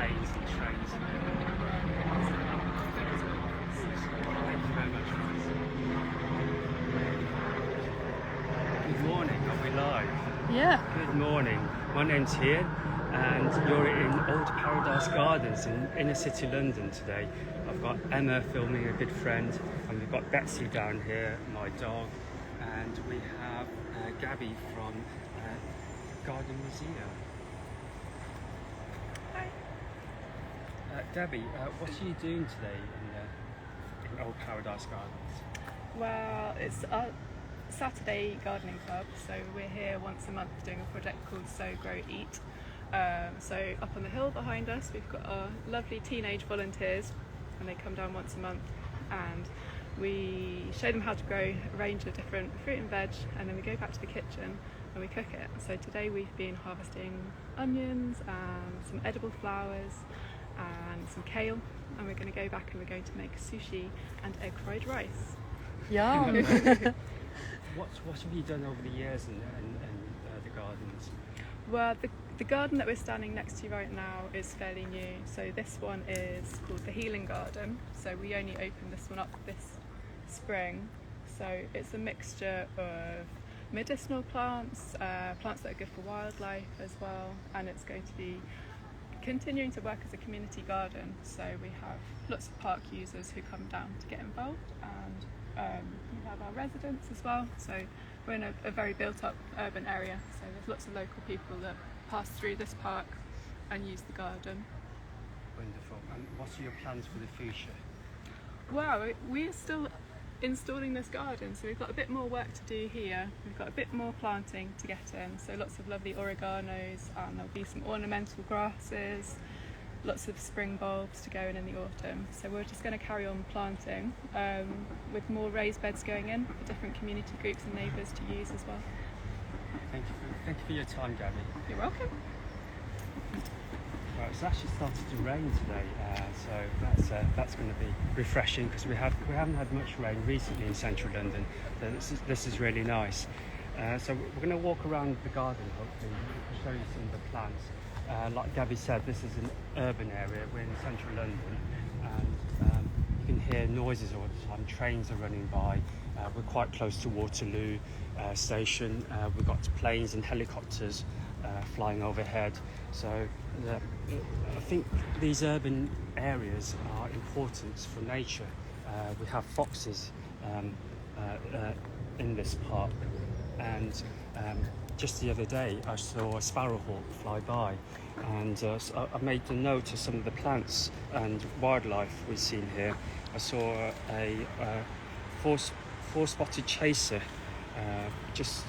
planes and trains. Thank you very much. Good morning, are we live? Yeah. Good morning. My name's Hien, and you're in Old Paradise Gardens in inner city London today. I've got Emma filming, a good friend, and we've got Betsy down here, my dog, and we have Gabby from Garden Museum. Hi. Debbie, what are you doing today in Old Paradise Gardens? Well, it's our Saturday gardening club, so we're here once a month doing a project called Sow, Grow, Eat. So up on the hill behind us, we've got our lovely teenage volunteers, and they come down once a month, and we show them how to grow a range of different fruit and veg, and then we go back to the kitchen and we cook it. So today we've been harvesting onions and some edible flowers and some kale, and we're going to go back and we're going to make sushi and egg fried rice. Yum! What have you done over the years in the gardens? Well, the garden that we're standing next to right now is fairly new. So this one is called the Healing Garden. So we only opened this one up this spring. So it's a mixture of medicinal plants, plants that are good for wildlife as well, and it's going to be continuing to work as a community garden. So we have lots of park users who come down to get involved, and we have our residents as well. So we're in a very built up urban area, so there's lots of local people that pass through this park and use the garden. Wonderful. And what are your plans for the future? Wow, we're still installing this garden, so we've got a bit more work to do here. We've got a bit more planting to get in, so lots of lovely oreganos, and there'll be some ornamental grasses, lots of spring bulbs to go in the autumn. So we're just going to carry on planting with more raised beds going in for different community groups and neighbours to use as well. Thank you for your time, Gabby. You're welcome. Right, it's actually started to rain today, so that's going to be refreshing, because we haven't had much rain recently in central London. So this is really nice. So we're going to walk around the garden, hopefully, to show you some of the plants. Like Gabby said, this is an urban area. We're in central London, and you can hear noises all the time. Trains are running by. We're quite close to Waterloo station. We've got planes and helicopters flying overhead. So I think these urban areas are important for nature. We have foxes in this park, and just the other day I saw a sparrowhawk fly by, and so I made a note of some of the plants and wildlife we've seen here. I saw a four-spotted chaser just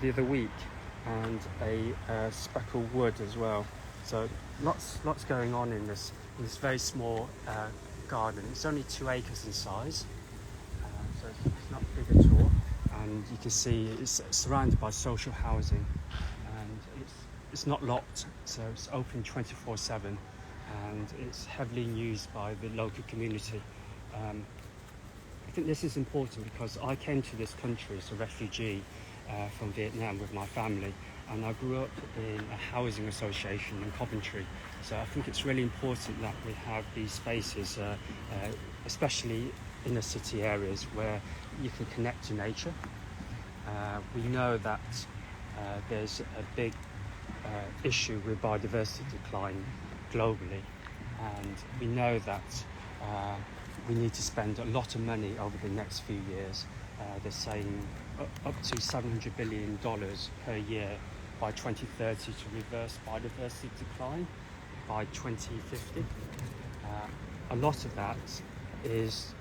the other week, and a speckled wood as well. So lots going on in this very small garden. It's only 2 acres in size, so it's not big at all. And you can see it's surrounded by social housing, and it's not locked, so it's open 24/7, and it's heavily used by the local community. I think this is important because I came to this country as a refugee from Vietnam with my family, and I grew up in a housing association in Coventry. So I think it's really important that we have these spaces, especially in the city areas, where you can connect to nature. We know that there's a big issue with biodiversity decline globally, and we know that we need to spend a lot of money over the next few years. They're saying up to $700 billion per year by 2030 to reverse biodiversity decline by 2050. A lot of that is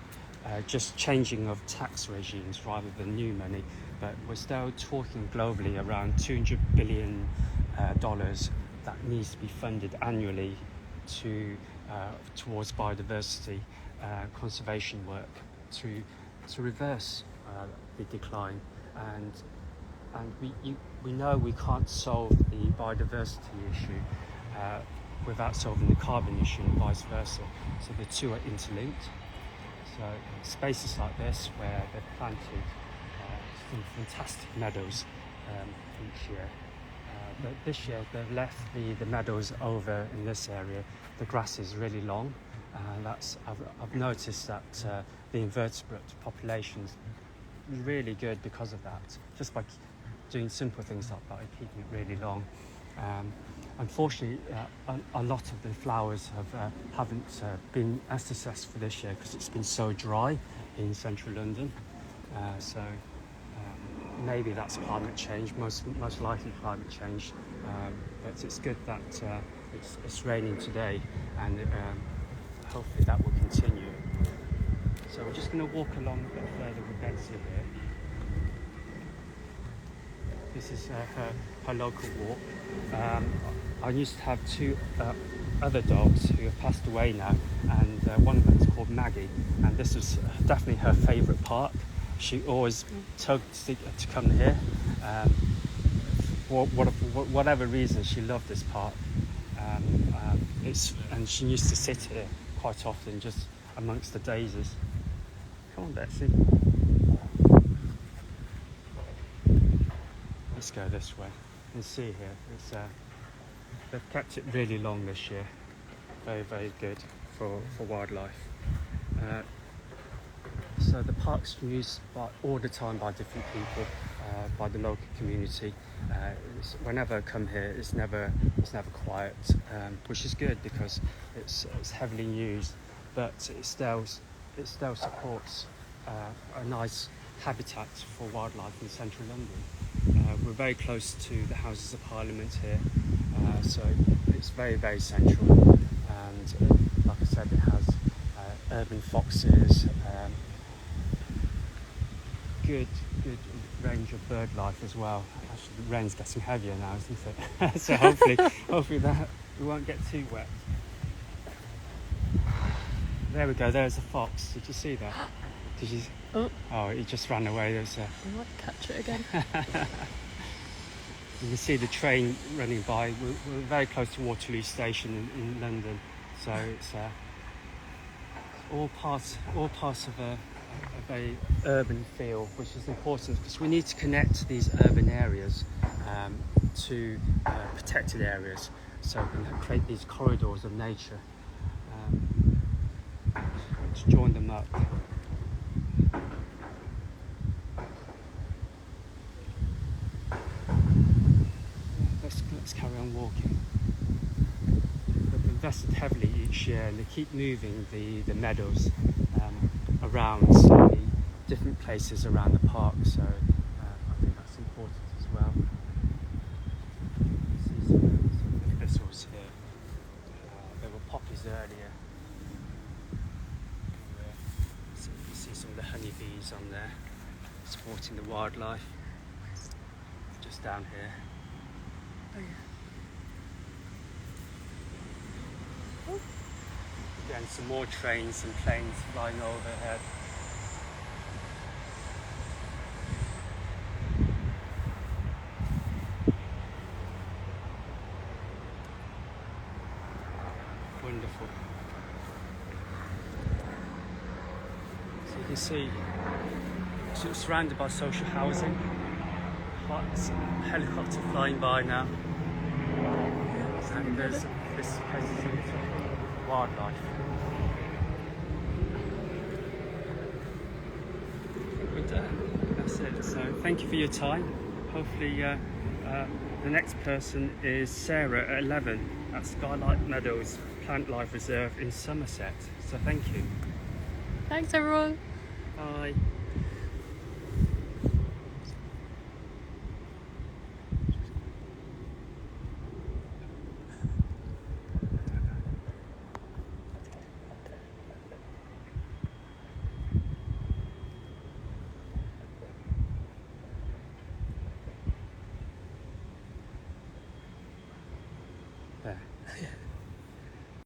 just changing of tax regimes rather than new money, but we're still talking globally around $200 billion that needs to be funded annually towards biodiversity conservation work to reverse the decline. And we know we can't solve the biodiversity issue without solving the carbon issue, and vice versa. So the two are interlinked. So spaces like this, where they've planted some fantastic meadows each year, but this year they've left the meadows over in this area. The grass is really long, and I've noticed that the invertebrate population's really good because of that. Just by doing simple things like that, keeping it really long. Unfortunately, a lot of the flowers haven't been as successful this year because it's been so dry in central London. So maybe that's climate change, most likely climate change. But it's good that it's raining today, and hopefully that will continue. So we're just going to walk along a bit further with Betsy here. This is her local walk. I used to have two other dogs who have passed away now, and one of them is called Maggie, and this was definitely her favourite park. She always tugged to come here. For whatever reason, she loved this park. And she used to sit here quite often, just amongst the daisies. Come on, Betsy. Let's go this way. You can see here, they've kept it really long this year. Very, very good for wildlife. So the park's used all the time by different people, by the local community. Whenever I come here, it's never quiet, which is good because it's heavily used, but it still supports a nice habitat for wildlife in central London. We're very close to the Houses of Parliament here, so it's very, very central. And like I said, it has urban foxes, good range of bird life as well. Actually, the rain's getting heavier now, isn't it? So hopefully that we won't get too wet. There we go. There's a fox. Did you see that? Did you? Oh, he just ran away. There's a. I might catch it again. You can see the train running by. We're very close to Waterloo Station in London, so it's all parts of a very urban feel, which is important because we need to connect these urban areas to protected areas, so we can create these corridors of nature. Let's join them up. Let's carry on walking. They've invested heavily each year, and they keep moving the meadows around so many different places around the park. So I think that's important as well. See some thistles here. There were poppies earlier. So you can see some of the honeybees on there, supporting the wildlife. Just down here. Oh yeah. Oh. Again, some more trains and planes flying overhead. Wonderful. So you can see it's surrounded by social housing. There's a helicopter flying by now. And there's this place wildlife. We're done. That's it. So thank you for your time. Hopefully the next person is Sarah at 11 at Skylight Meadows Plant Life Reserve in Somerset. So thank you. Thanks everyone. Bye.